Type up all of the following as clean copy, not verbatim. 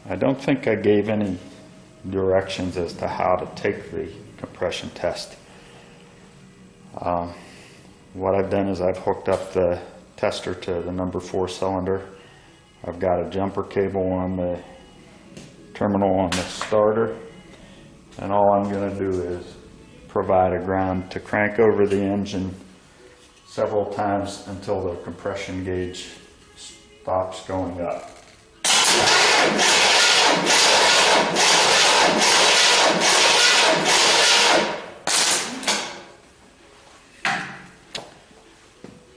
I don't think I gave any directions as to how to take the compression test. What I've done is I've hooked up the tester to the number 4 cylinder. I've got a jumper cable on the terminal on the starter, and all I'm going to do is provide a ground to crank over the engine several times until the compression gauge stops going up.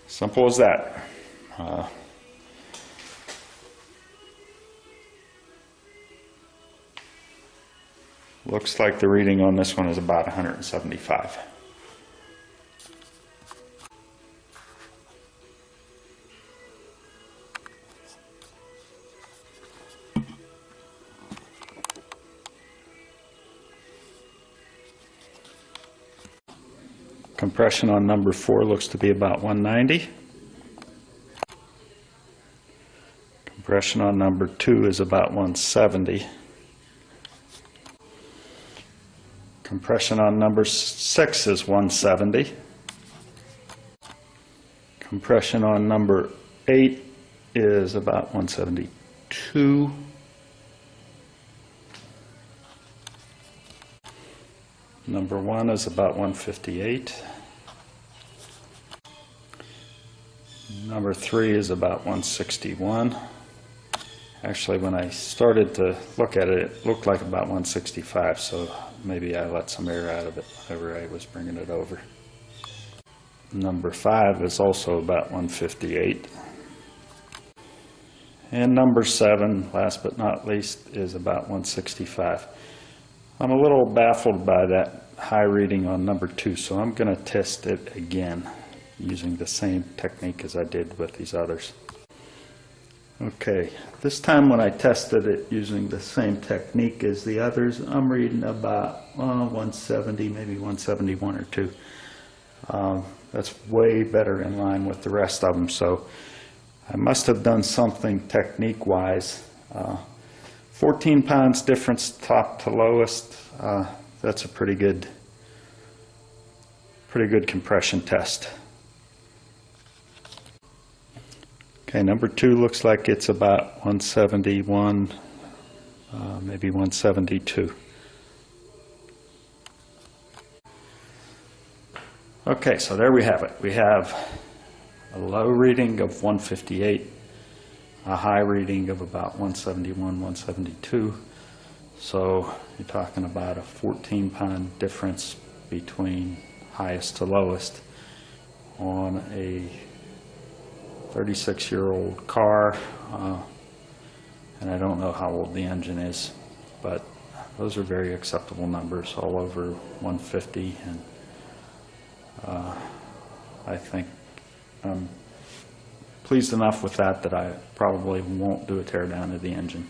Simple as that. Looks like the reading on this one is about 175. Compression on number 4 looks to be about 190. Compression on number 2 is about 170. Compression on number 6 is 170. Compression on number 8 is about 172. Number 1 is about 158. Number 3 is about 161. Actually, when I started to look at it, it looked like about 165, so maybe I let some air out of it whenever I was bringing it over. Number 5 is also about 158. And number 7, last but not least, is about 165. I'm a little baffled by that high reading on number 2, so I'm going to test it again using the same technique as I did with these others. Okay, this time when I tested it using the same technique as the others, I'm reading about 170, maybe 171 or 2. That's way better in line with the rest of them, so I must have done something technique-wise. 14 pounds difference top to lowest. That's a pretty good compression test. Okay, number 2 looks like it's about 171, maybe 172. Okay, so there we have it. We have a low reading of 158, a high reading of about 171, 172. So you're talking about a 14-pound difference between highest to lowest on a 36-year-old car, and I don't know how old the engine is, but those are very acceptable numbers, all over 150, and I think I'm pleased enough with that that I probably won't do a teardown of the engine.